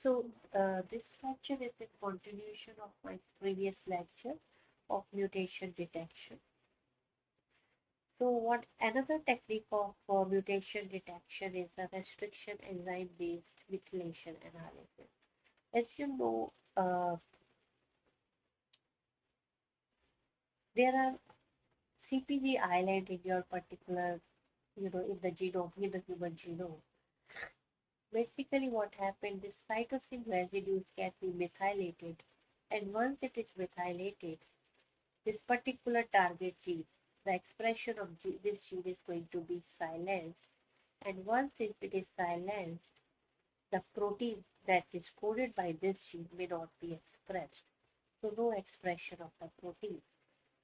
This lecture is a continuation of my previous lecture of mutation detection. So what another technique of mutation detection is the restriction enzyme-based methylation analysis. As you know, there are CPG island in your particular, in the genome, in the human genome. Basically, what happened, this cytosine residues can be methylated, and once it is methylated, this particular target gene, the expression of this gene is going to be silenced, and once it is silenced, the protein that is coded by this gene may not be expressed. So no expression of the protein.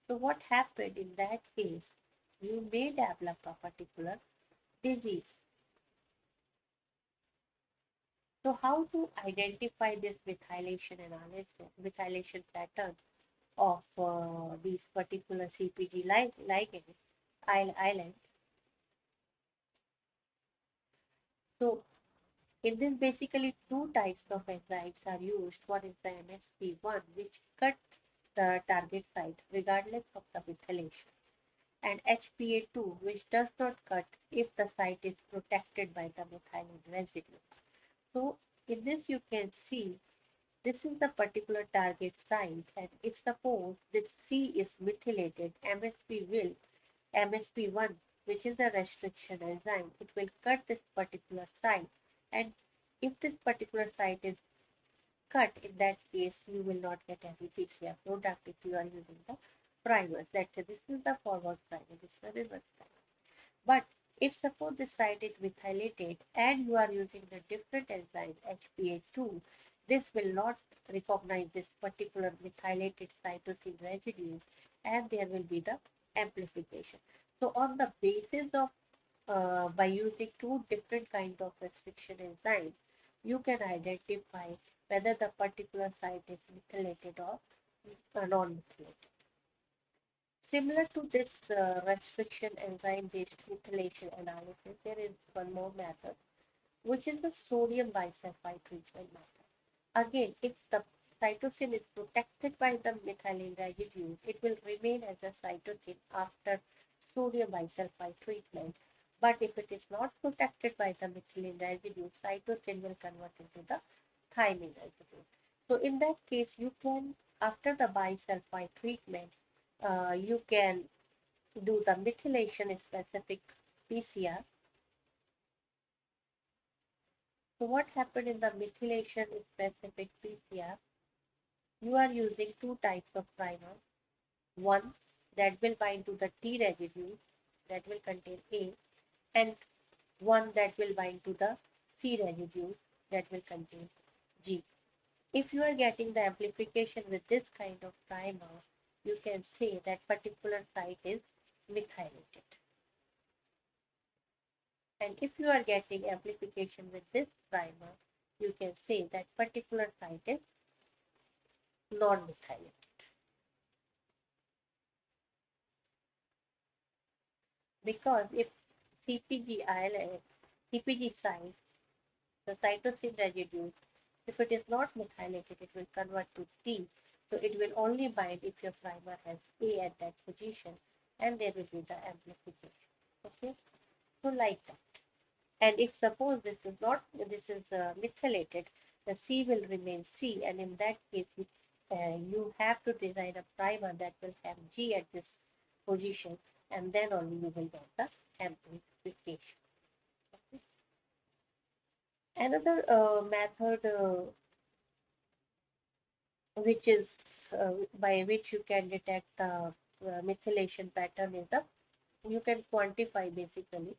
So what happened in that case, you may develop a particular disease. So how to identify this methylation analysis, methylation pattern of these particular CPG ligand island? So in this, basically two types of enzymes are used. One is the MSP1, which cut the target site regardless of the methylation, and HPA2, which does not cut if the site is protected by the methylene residue. So in this you can see this is the particular target site, and if suppose this C is methylated, MSP1, which is a restriction enzyme, it will cut this particular site, and if this particular site is cut, in that case you will not get any PCR product if you are using the primers. Let's say this is the forward primer, this is the reverse primer. But if suppose the site is methylated and you are using the different enzyme HPA2, this will not recognize this particular methylated cytosine residue, and there will be the amplification. So on the basis of by using two different kinds of restriction enzymes, you can identify whether the particular site is methylated or non-methylated. Similar to this restriction enzyme-based methylation analysis, there is one more method, which is the sodium bisulfite treatment method. Again, if the cytosine is protected by the methylene residue, it will remain as a cytosine after sodium bisulfite treatment. But if it is not protected by the methylene residue, cytosine will convert into the thymine residue. So in that case, you can, after the bisulfite treatment, you can do the methylation specific PCR. So what happened in the methylation specific PCR? You are using two types of primers. One that will bind to the T residue that will contain A, and one that will bind to the C residue that will contain G. If you are getting the amplification with this kind of primer, you can say that particular site is methylated. And if you are getting amplification with this primer, you can say that particular site is non-methylated. Because if CPG site, the cytosine residue, if it is not methylated, it will convert to T. So it will only bind if your primer has A at that position, and there will be the amplification. Okay, so like that. And if suppose this is methylated, the C will remain C, and in that case you have to design a primer that will have G at this position, and then only you will get the amplification. Okay. Another method which is by which you can detect the methylation pattern is you can quantify basically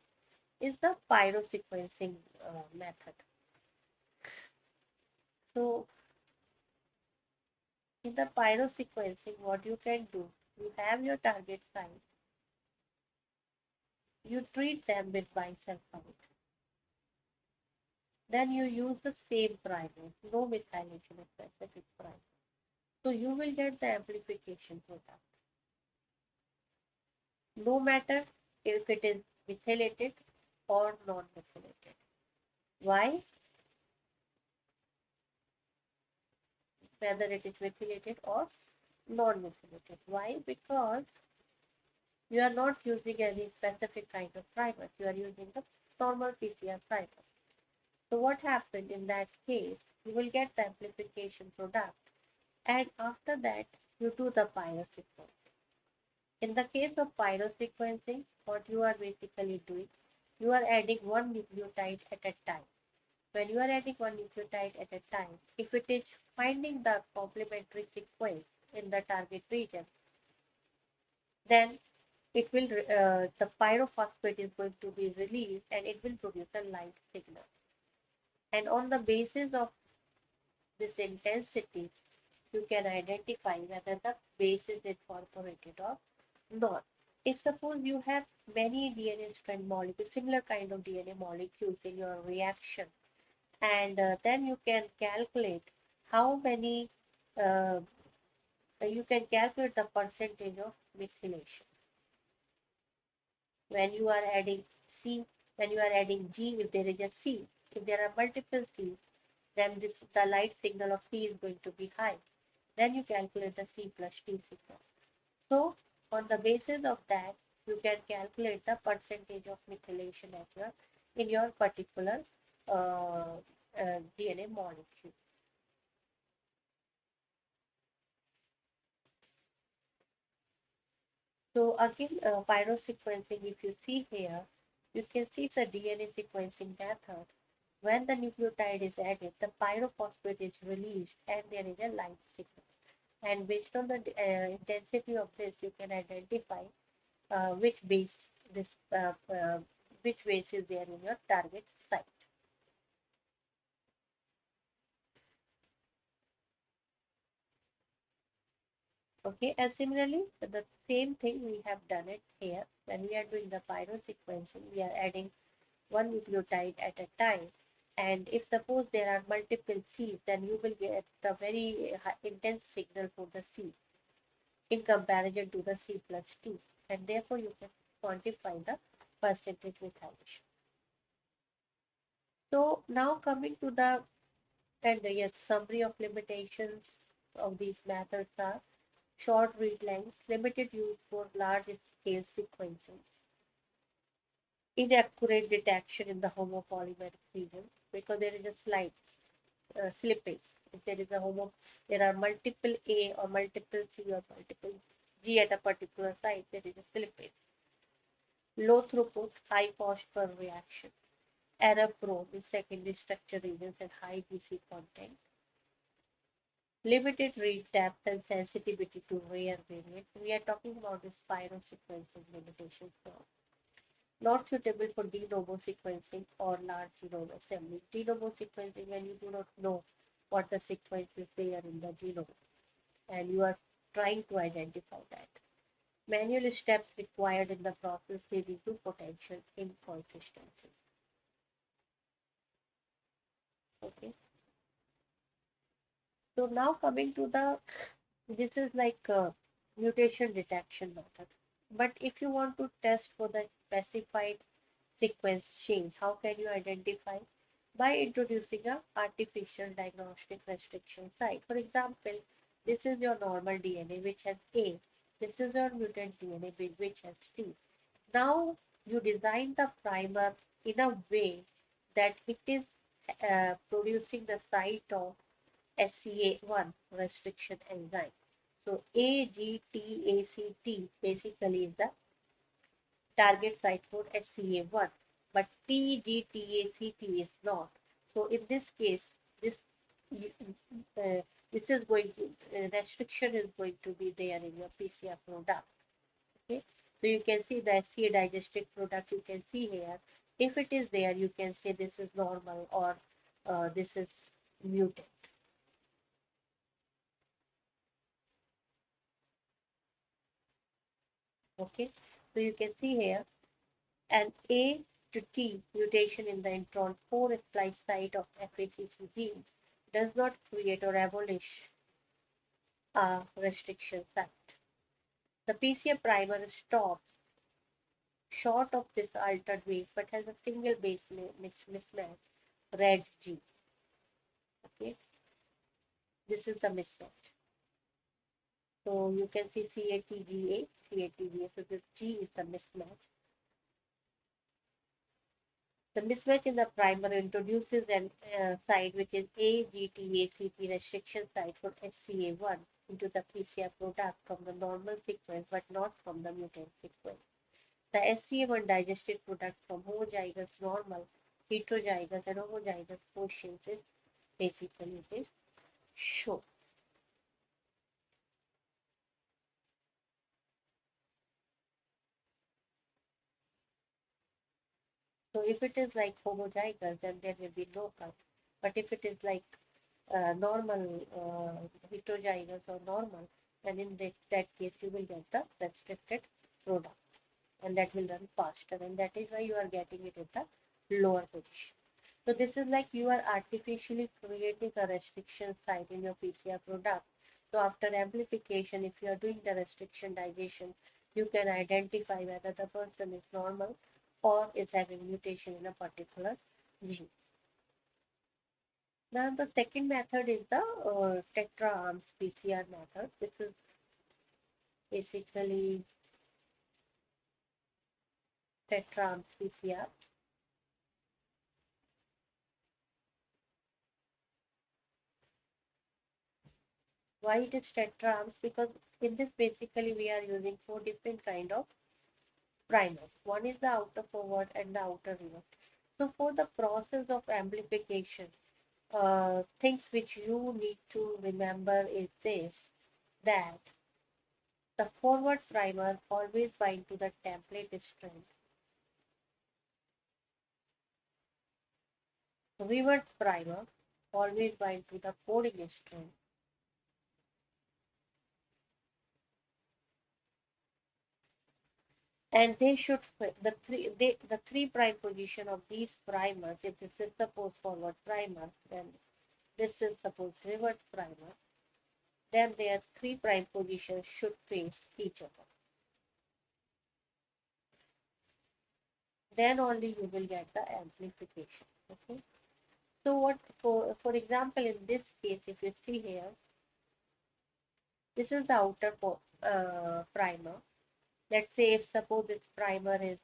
is the pyrosequencing method. So in the pyrosequencing, what you can do, you have your target site, you treat them with bisulfite, then you use the same primer, no methylation specific primer. So you will get the amplification product. No matter if it is methylated or non-methylated. Why? whether it is methylated or non-methylated. Why? Because you are not using any specific kind of primer. You are using the normal PCR primer. So what happened in that case? You will get the amplification product, and after that you do the pyrosequencing. In the case of pyrosequencing, what you are basically doing, you are adding one nucleotide at a time. When you are adding one nucleotide at a time, if it is finding the complementary sequence in the target region, then it will the pyrophosphate is going to be released and it will produce a light signal. And on the basis of this intensity, you can identify whether the base is incorporated or not. If suppose you have many DNA strand molecules, similar kind of DNA molecules in your reaction, and then you can calculate how many, uh, you can calculate the percentage of methylation. When you are adding C, when you are adding G, if there is a C, if there are multiple C's, then the light signal of C is going to be high. Then you calculate the C plus T signal. So on the basis of that, you can calculate the percentage of methylation in your particular DNA molecule. So again, pyrosequencing, if you see here, you can see it's a DNA sequencing method. When the nucleotide is added, the pyrophosphate is released and there is a light signal. And based on the intensity of this, you can identify which base which base is there in your target site. Okay, and similarly, the same thing we have done it here. When we are doing the pyrosequencing, we are adding one nucleotide at a time. And if suppose there are multiple C's, then you will get the very intense signal for the C in comparison to the C plus T. And therefore, you can quantify the percentage methylation. So now coming to the, and yes, summary of limitations of these methods are short read lengths, limited use for large scale sequencing, inaccurate detection in the homopolymeric region because there is a slight slippage. If there is a there are multiple A or multiple C or multiple G at a particular site, there is a slippage. Low throughput, high cost per reaction, error prone in secondary structure regions and high GC content. Limited read depth and sensitivity to rare variants. We are talking about this pyrosequencing limitations now. Not suitable for de novo sequencing or large genome assembly. De novo sequencing when you do not know what the sequence is there in the genome and you are trying to identify that. Manual steps required in the process leading to potential inconsistencies. Okay. So now coming to the, this is like a mutation detection method. But if you want to test for the specified sequence change, how can you identify? By introducing a artificial diagnostic restriction site. For example, this is your normal DNA which has A. This is your mutant DNA which has T. Now you design the primer in a way that it is producing the site of SCA1 restriction enzyme. So AGTACT basically is the target site for SCA1, but TGTACT is not. So in this case, uh, this is going to restriction is going to be there in your PCR product. Okay, so you can see the SCA digested product. You can see here. If it is there, you can say this is normal or this is mutant. Okay, so you can see here an A to T mutation in the intron 4 splice site of FACC gene does not create or abolish a restriction site. The PCR primer stops short of this altered base but has a single base mismatch, red G. Okay, This is the mismatch. So you can see CATGA, CATGA. So this G is the mismatch. The mismatch in the primer introduces an site which is AGTACT restriction site for SCA1 into the PCR product from the normal sequence but not from the mutant sequence. The SCA1 digested product from homozygous, normal, heterozygous and homozygous portions is basically this shown. So if it is like homozygous, then there will be no cut. But if it is like normal, heterozygous or normal, then in that case you will get the restricted product, and that will run faster, and that is why you are getting it at the lower position. So this is like you are artificially creating a restriction site in your PCR product. So after amplification, if you are doing the restriction digestion, you can identify whether the person is normal or is having mutation in a particular gene. Now the second method is the TETRA-ARMS PCR method. This is basically TETRA-ARMS PCR. Why it is TETRA-ARMS? Because in this basically we are using 4 different kind of primers. One is the outer forward and the outer reverse. So for the process of amplification, things which you need to remember is this, that the forward primer always bind to the template strand. Reverse primer always bind to the coding strand. And they should the 3' position of these primers, if this is suppose forward primer, then this is suppose reverse primer, then their 3' positions should face each other. Then only you will get the amplification. Okay. So what for example in this case, if you see here, this is the outer primer. Let's say if suppose this primer is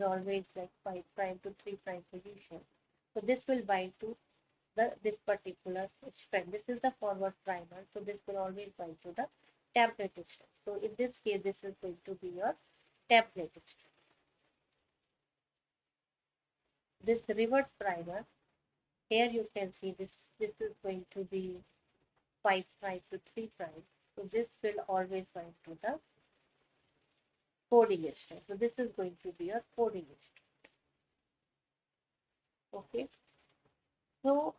always like 5' to 3' position. So this will bind to this particular strand. This is the forward primer, so this will always bind to the template strand. So in this case, this is going to be your template strand. This reverse primer, here you can see this is going to be 5' to 3'. So this will always bind to the coding strand. So this is going to be your coding strand. Okay. So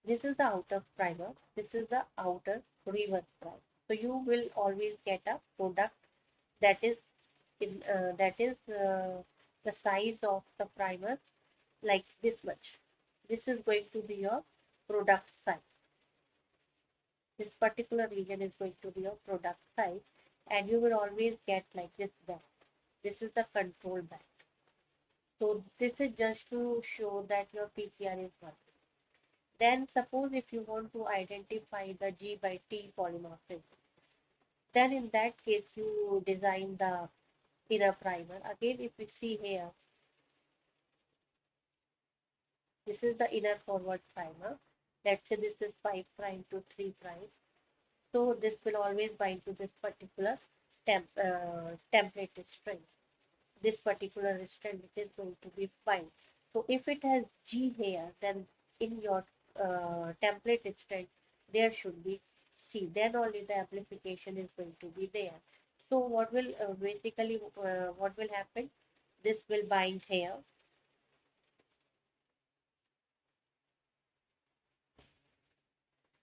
this is the outer primer. This is the outer reverse primer. So you will always get a product that is the size of the primer like this much. This is going to be your product size. This particular region is going to be your product size, and you will always get like this band. This is the control band. So this is just to show that your PCR is working. Then suppose if you want to identify the G by T polymorphism, then in that case you design the inner primer. Again, if we see here, this is the inner forward primer. Let's say this is 5' to 3'. So this will always bind to this particular template strand. This particular strand is going to be bind. So if it has G here, then in your template strand there should be C. Then only the amplification is going to be there. So what will what will happen? This will bind here.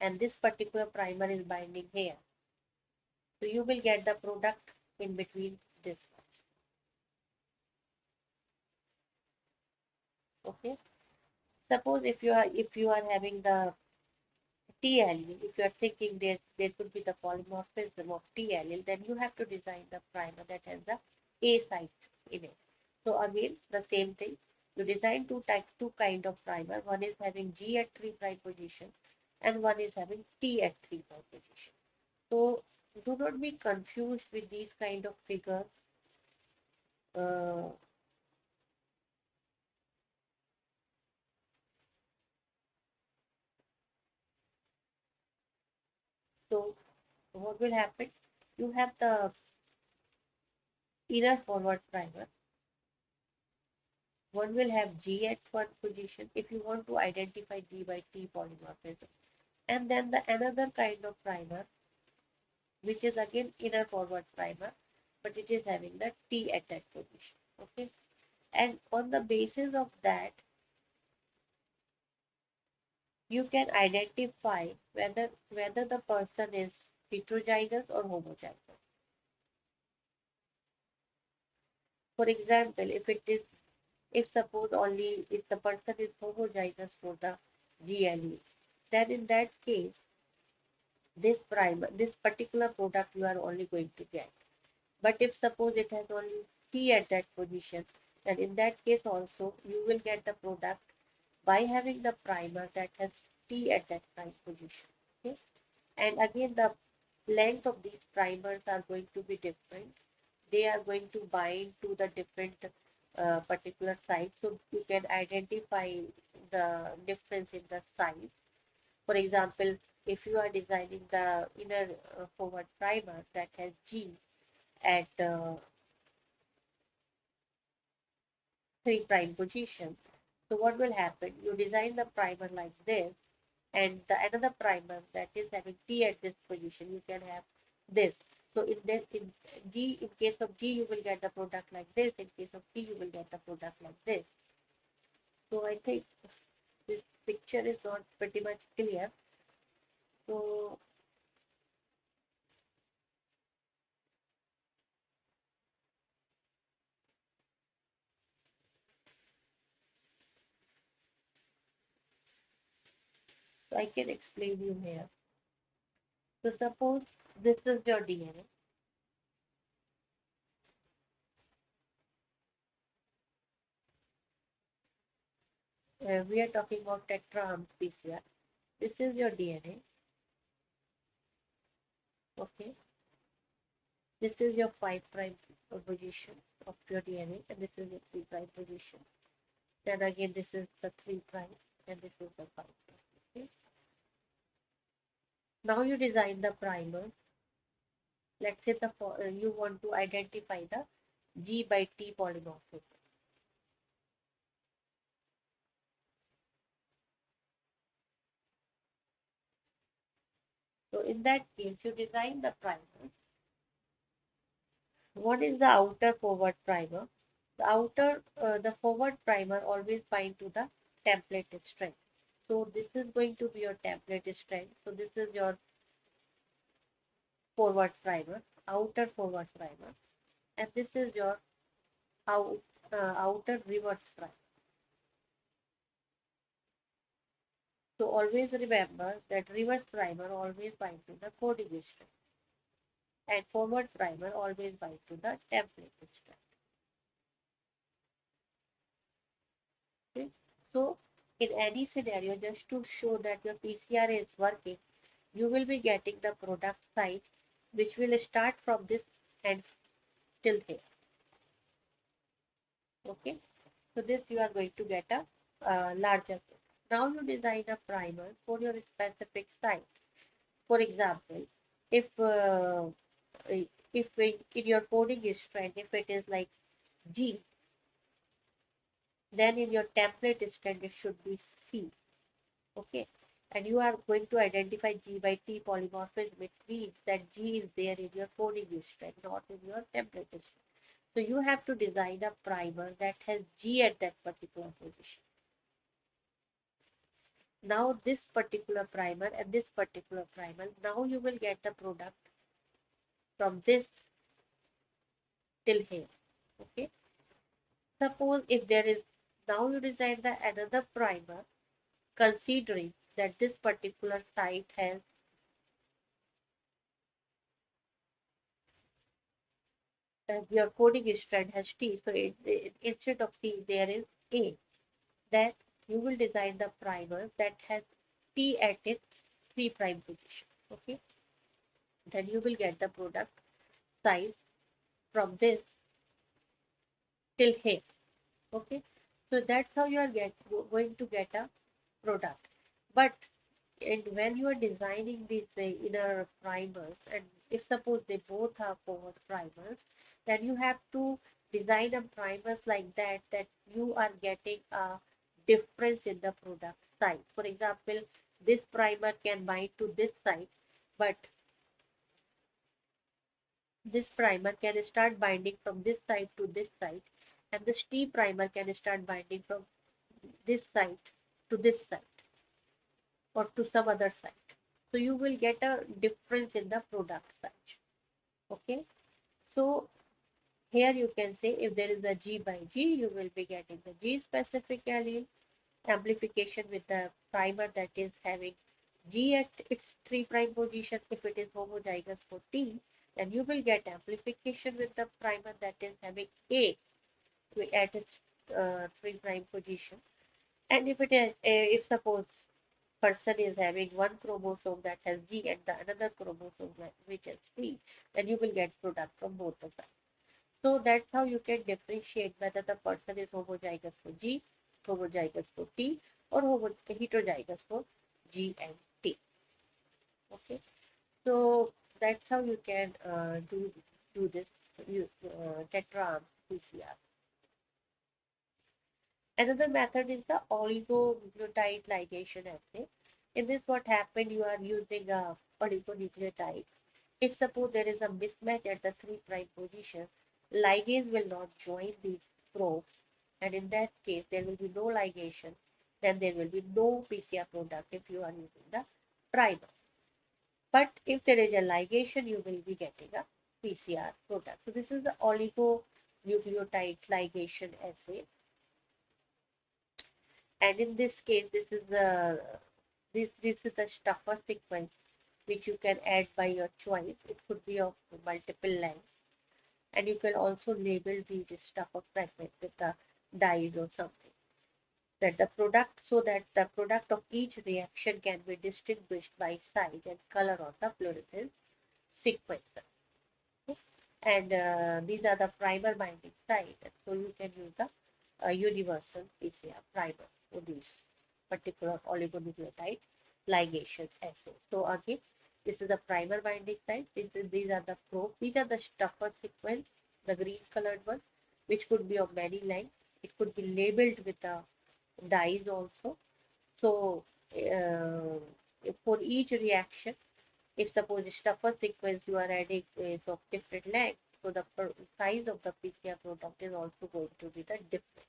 And this particular primer is binding here. So you will get the product in between this one. Okay. Suppose if you are having the T allele, if you are thinking there could be the polymorphism of T allele, then you have to design the primer that has the A site in it. So again, the same thing. You design two kind of primer. One is having G at 3' position, and one is having T at 3' position. So do not be confused with these kind of figures. Uh, so what will happen? You have the inner forward primer. One will have G at one position if you want to identify G by T polymorphism. And then the another kind of primer, which is again inner forward primer, but it is having the T at that position. Okay. And on the basis of that, you can identify whether the person is heterozygous or homozygous. For example, if suppose only if the person is homozygous for the GLE, then in that case, this particular product you are only going to get. But if suppose it has only T at that position, then in that case also you will get the product by having the primer that has T at that prime position. Okay? And again, the length of these primers are going to be different. They are going to bind to the different particular sites, so you can identify the difference in the size. For example, if you are designing the inner forward primer that has G at 3' position, so what will happen? You design the primer like this, and the another primer that is having T at this position, you can have this. So in case of G, you will get the product like this. In case of T, you will get the product like this. So I think this picture is not pretty much clear. So I can explain you here. So suppose this is your DNA. We are talking about TETRA-ARMS PCR. This is your DNA. Okay. This is your 5' position of your DNA, and this is your 3' position. Then again, this is the 3' and this is the 5'. Okay. Now you design the primer. Let's say you want to identify the G by T polymorphism. So in that case, you design the primer. What is the outer forward primer? The forward primer always bind to the template strength. So this is going to be your template strength. So this is your forward primer, outer forward primer, and this is your outer reverse primer. So always remember that reverse primer always binds to the coding strength, and forward primer always binds to the template strength. Okay? So in any scenario, just to show that your PCR is working, you will be getting the product site, which will start from this and till here. Okay, so this you are going to get a larger. Now you design a primer for your specific site. For example, if in your coding strand, if it is like G, then in your template strand it should be C. Okay, and you are going to identify G by T polymorphism. It means that G is there in your coding strand, not in your template strand. So you have to design a primer that has G at that particular position. Now this particular primer and this particular primer, now you will get the product from this till here. Okay. Suppose if there is, now you design the another primer considering that this particular site has your coding strand has T, so instead of C there is A. Then you will design the primer that has T at its 3' position. Okay, then you will get the product size from this till here. Okay, so that's how you are going to get a product. But and when you are designing these inner primers, and if suppose they both are forward primers, then you have to design a primers like that you are getting a difference in the product size. For example, this primer can bind to this side, but this primer can start binding from this side to this side, and the T primer can start binding from this side to this side or to some other side. So you will get a difference in the product size. Okay, so here you can say if there is a G by G, you will be getting the G specific allele amplification with the primer that is having G at its 3' position. If it is homozygous for T, then you will get amplification with the primer that is having A at its 3' position. And if it is, if suppose person is having one chromosome that has G and the another chromosome which has T, then you will get product from both the sides. So that's how you can differentiate whether the person is homozygous for G, homozygous for T, or heterozygous for G and T. Okay, so that's how you can do this TETRA-ARMS PCR. Another method is the oligonucleotide ligation assay. In this, what happened, you are using oligonucleotides. If suppose there is a mismatch at the 3' position, ligase will not join these probes, and in that case, there will be no ligation. Then there will be no PCR product if you are using the primer. But if there is a ligation, you will be getting a PCR product. So this is the oligonucleotide ligation assay. And in this case, this is a stuffer sequence which you can add by your choice. It could be of multiple lengths, and you can also label these stuffer fragments with the dyes or something. That the product, so that the product of each reaction can be distinguished by size and color of the fluorescence sequencer. Okay? And these are the primer binding sites, so you can use the universal PCR primer for these particular oligonucleotide ligation assays. So again, this is the primer binding site. These are the probes. These are the stuffer sequence, the green colored one, which could be of many lengths. It could be labeled with the dyes also. So for each reaction, if suppose stuffer sequence you are adding is of different length, so the size of the PCR product is also going to be the different.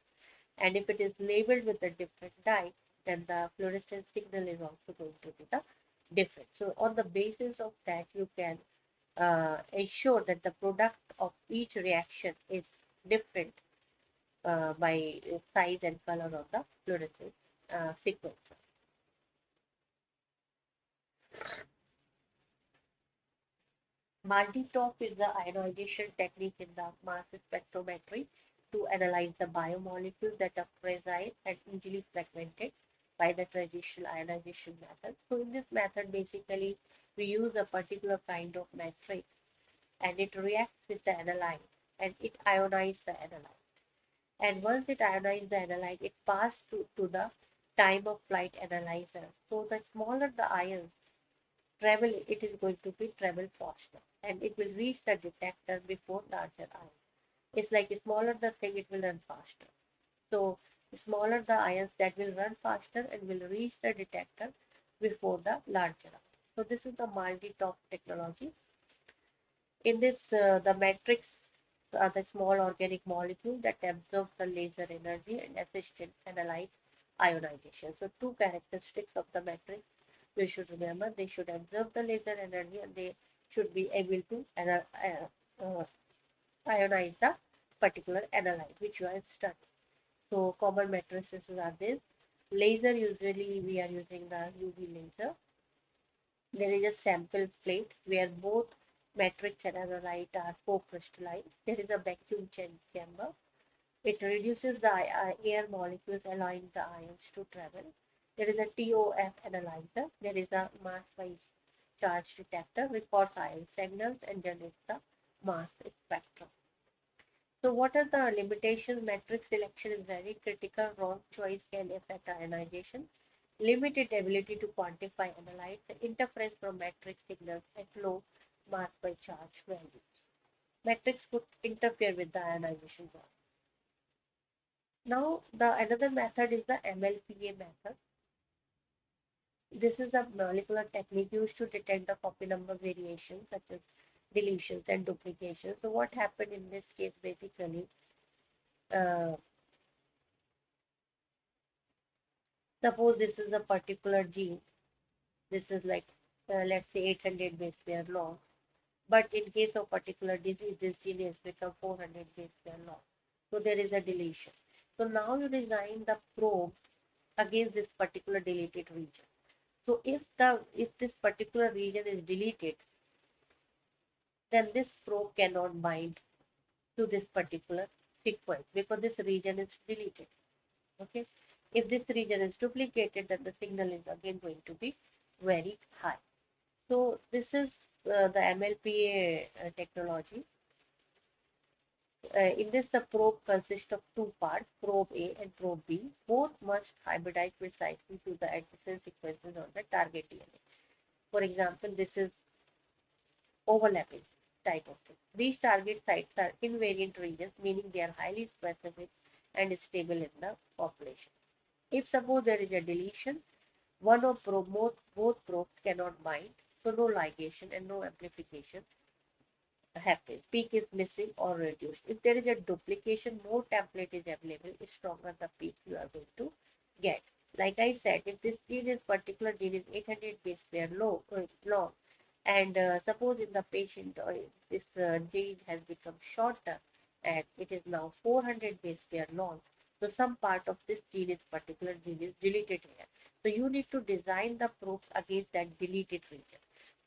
And if it is labeled with a different dye, then the fluorescence signal is also going to be the different. So on the basis of that, you can ensure that the product of each reaction is different by size and color of the fluorescence sequencer. MALDI-TOF is the ionization technique in the mass spectrometry to analyze the biomolecules that are fragile and easily fragmented by the traditional ionization method. So in this method, basically, we use a particular kind of matrix, and it reacts with the analyte, and it ionizes the analyte. And once it ionizes the analyte, it passes to the time of flight analyzer. So the smaller the ions travel, it is going to be travel faster, and it will reach the detector before larger ions. It's like the smaller the thing, it will run faster. So the smaller the ions, that will run faster and will reach the detector before the larger ions. So this is the MALDI-TOF technology. In this, the matrix are the small organic molecule that absorb the laser energy and assist in analyte ionization. So two characteristics of the matrix you should remember: they should absorb the laser energy, and they should be able to ionize the particular analyte which you are studying. So common matrices are this. Laser, usually we are using the UV laser. There is a sample plate where both matrix and analyte are co-crystallized. There is a vacuum chamber. It reduces the air molecules, allowing the ions to travel. There is a TOF analyzer. There is a mass-wise charge detector, which records ion signals and generates the mass spectrum. So what are the limitations? Matrix selection is very critical. Wrong choice can affect ionization. Limited ability to quantify analytes, interference from matrix signals at low mass by charge values. Matrix could interfere with the ionization process. Now, the another method is the MLPA method. This is a molecular technique used to detect the copy number variations such as deletions and duplications. So what happened in this case basically, uh, suppose this is a particular gene, this is like let's say 800 base pair long, but in case of particular disease, this gene has become 400 base pair long. So there is a deletion. So now you design the probe against this particular deleted region. So if this particular region is deleted, then this probe cannot bind to this particular sequence because this region is deleted. Okay. If this region is duplicated, then the signal is again going to be very high. So this is the MLPA technology. In this, the probe consists of two parts, probe A and probe B. Both must hybridize precisely to the adjacent sequences on the target DNA. For example, this is overlapping type of thing. These target sites are invariant regions, meaning they are highly specific and stable in the population. If suppose there is a deletion, one of both probes cannot bind, so no ligation and no amplification happens. Peak is missing or reduced. If there is a duplication, more template is available, the stronger the peak you are going to get. Like I said, if this gene is particular gene is 800 base pair long, and suppose in the patient or this gene has become shorter and it is now 400 base pair long, so some part of this gene is particular gene is deleted here. So you need to design the probes against that deleted region.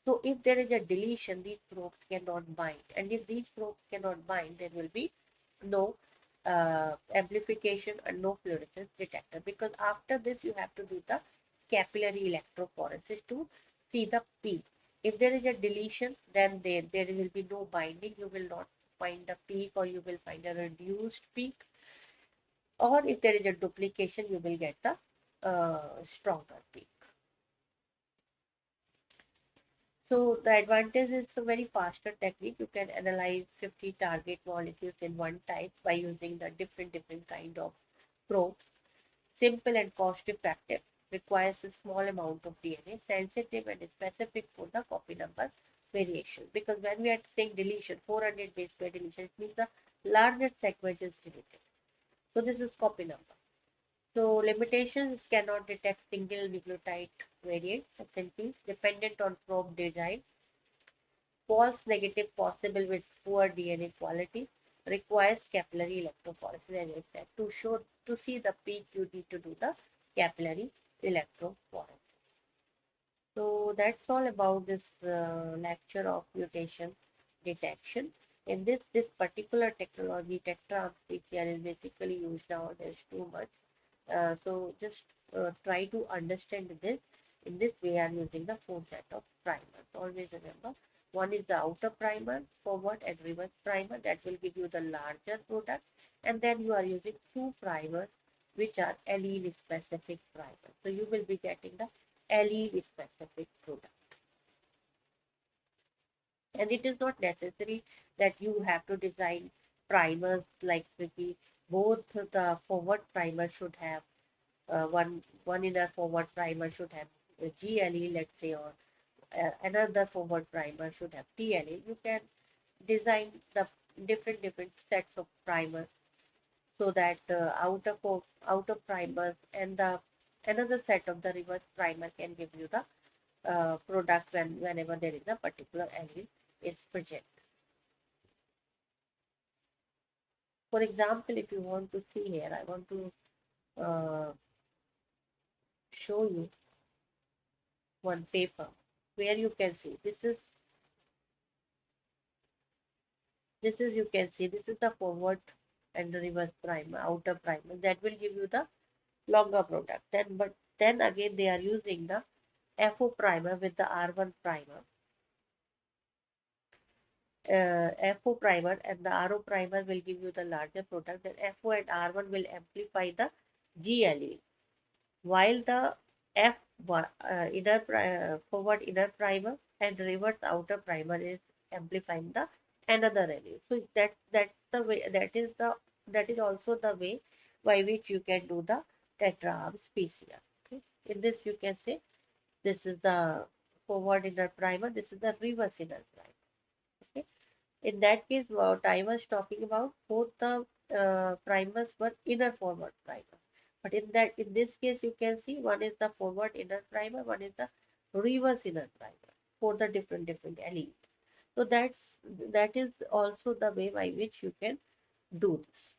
So if there is a deletion, these probes cannot bind, and if these probes cannot bind, there will be no amplification and no fluorescence detector, because after this you have to do the capillary electrophoresis to see the peak. If there is a deletion, then there will be no binding. You will not find a peak, or you will find a reduced peak. Or if there is a duplication, you will get the stronger peak. So the advantage is a very faster technique. You can analyze 50 target molecules in one type by using the different kind of probes. Simple and cost effective. Requires a small amount of DNA, sensitive and specific for the copy number variation. Because when we are saying deletion, 400 base pair deletion, it means the larger segment is deleted. So this is copy number. So limitations cannot detect single nucleotide variants, SNPs, dependent on probe design. False negative possible with poor DNA quality. Requires capillary electrophoresis, as I said. To see the peak, you need to do the capillary electrophoresis. So that's all about this lecture of mutation detection. In this particular technology, TETRA-ARMS PCR is basically used nowadays too much. So just try to understand this. In this, we are using the 4 set of primers. Always remember, one is the outer primer, forward and reverse primer, that will give you the larger product, and then you are using 2 primers which are allele specific primers. So you will be getting the allele specific product. And it is not necessary that you have to design primers like both the forward primer should have one in a forward primer should have GLE, let's say, or another forward primer should have TLE. You can design the different sets of primers so that outer primers and the another set of the reverse primer can give you the product whenever there is a particular allele is present. For example, if you want to see here, I want to show you one paper where you can see this is This is, you can see, this is the forward and the reverse primer, outer primer, that will give you the longer product. Then again they are using the FO primer with the R1 primer, FO primer, and the RO primer will give you the larger product. Then FO and R1 will amplify the GLE, while the F forward inner primer and reverse outer primer is amplifying the another allele. So that's the way, that is also the way by which you can do the TETRA-ARMS PCR. Okay. In this you can say this is the forward inner primer, this is the reverse inner primer. Okay. In that case, what I was talking about, both the primers were inner forward primers. But in this case, you can see one is the forward inner primer, one is the reverse inner primer for the different alleles. So that is also the way by which you can do this.